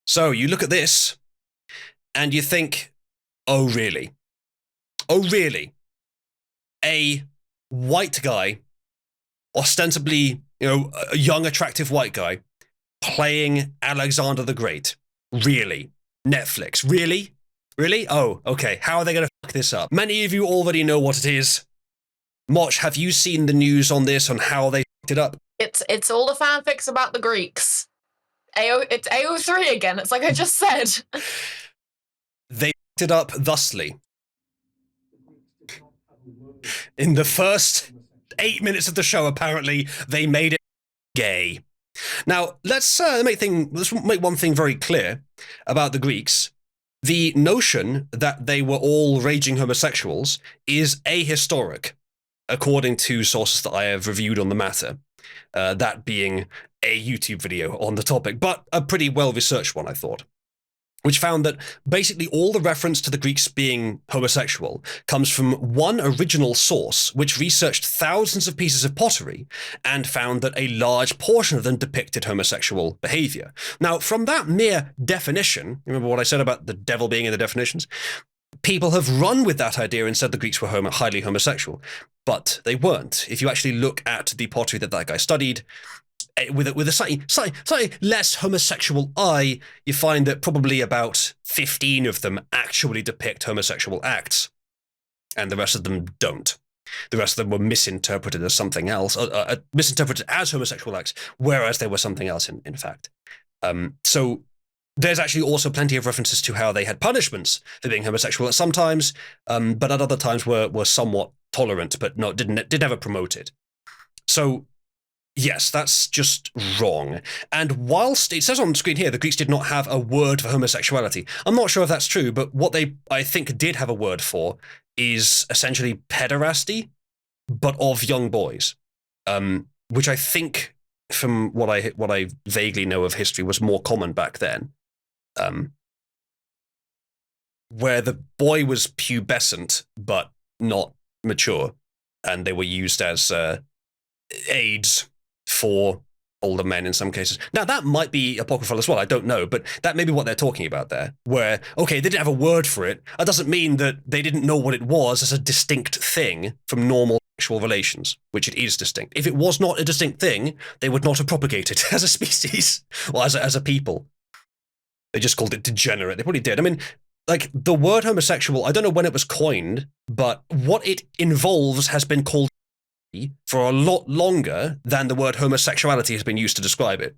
So you look at this and you think, oh, really? Oh, really? A white guy, ostensibly, a young, attractive white guy, playing Alexander the Great. Really? Netflix. Really? Really? Oh, okay. How are they going to fuck this up? Many of you already know what it is. Motch, have you seen the news on this, on how they fucked it up? It's all the fanfics about the Greeks. It's AO3 again. It's like I just said. They fucked it up thusly. In the first 8 minutes of the show, apparently, they made it gay. Now, let's make one thing very clear about the Greeks. The notion that they were all raging homosexuals is ahistoric, according to sources that I have reviewed on the matter. That being a YouTube video on the topic, but a pretty well-researched one, I thought, which found that basically all the reference to the Greeks being homosexual comes from one original source, which researched thousands of pieces of pottery and found that a large portion of them depicted homosexual behavior. Now, from that mere definition, remember what I said about the devil being in the definitions? People have run with that idea and said the Greeks were highly homosexual, but they weren't. If you actually look at the pottery that guy studied, with a slightly less homosexual eye, you find that probably about 15 of them actually depict homosexual acts, and the rest of them don't. The rest of them were misinterpreted as something else, misinterpreted as homosexual acts, whereas they were something else in fact. So there's actually also plenty of references to how they had punishments for being homosexual at some times, but at other times were somewhat tolerant, but didn't ever promote it. So yes, that's just wrong. And whilst it says on the screen here the Greeks did not have a word for homosexuality, I'm not sure if that's true, but what they, I think, did have a word for is essentially pederasty, but of young boys, which I think, from what I vaguely know of history, was more common back then, where the boy was pubescent but not mature, and they were used as aids for older men in some cases. Now, that might be apocryphal as well, I don't know, but that may be what they're talking about there, where, okay, they didn't have a word for it. That doesn't mean that they didn't know what it was as a distinct thing from normal sexual relations, which it is distinct. If it was not a distinct thing, they would not have propagated as a species, or as a people. They just called it degenerate. They probably did. I mean, like, the word homosexual, I don't know when it was coined, but what it involves has been called for a lot longer than the word homosexuality has been used to describe it.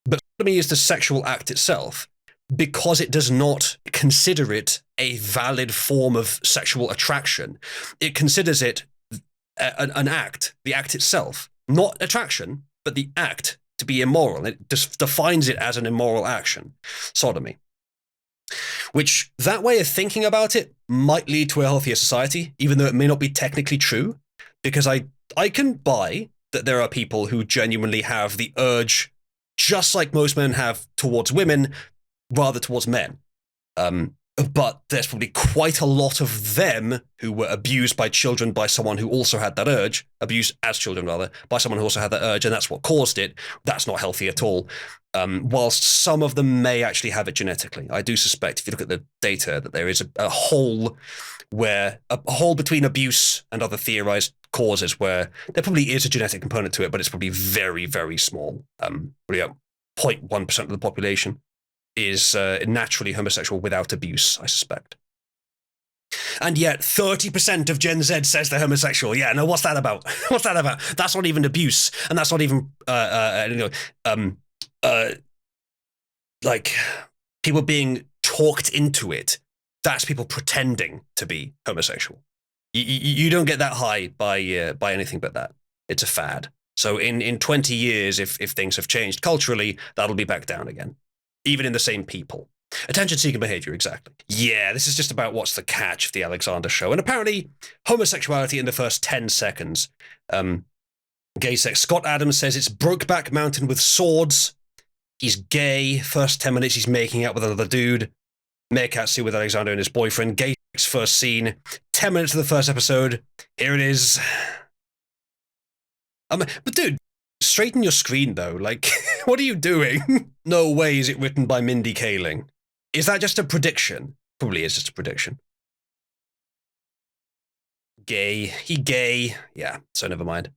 But sodomy is the sexual act itself, because it does not consider it a valid form of sexual attraction. It considers it an act, the act itself, not attraction, but the act, to be immoral. It just defines it as an immoral action, sodomy. Which, that way of thinking about it might lead to a healthier society, even though it may not be technically true. Because I can buy that there are people who genuinely have the urge, just like most men have towards women, rather towards men. But there's probably quite a lot of them who were abused by children by someone who also had that urge, abused as children rather, by someone who also had that urge, and that's what caused it. That's not healthy at all. Whilst some of them may actually have it genetically. I do suspect, if you look at the data, that there is a hole between abuse and other theorized causes where there probably is a genetic component to it, but it's probably very, very small. 0.1% of the population is naturally homosexual without abuse, I suspect. And yet 30% of Gen Z says they're homosexual. Yeah, no, what's that about? What's that about? That's not even abuse, and that's not even like people being talked into it. That's people pretending to be homosexual. You don't get that high by anything but that. It's a fad. So in 20 years, if things have changed culturally, that'll be back down again, even in the same people. Attention-seeking behavior, exactly. Yeah, this is just about what's the catch of the Alexander show. And apparently, homosexuality in the first 10 seconds. Gay sex. Scott Adams says it's Brokeback Mountain with swords. He's gay. First 10 minutes, he's making out with another dude. Meerkatsu with Alexander and his boyfriend. Gay sex first scene. 10 minutes of the first episode. Here it is. But dude, straighten your screen, though. Like, What are you doing? No way is it written by Mindy Kaling. Is that just a prediction? Probably is just a prediction. Gay. He gay. Yeah, so never mind.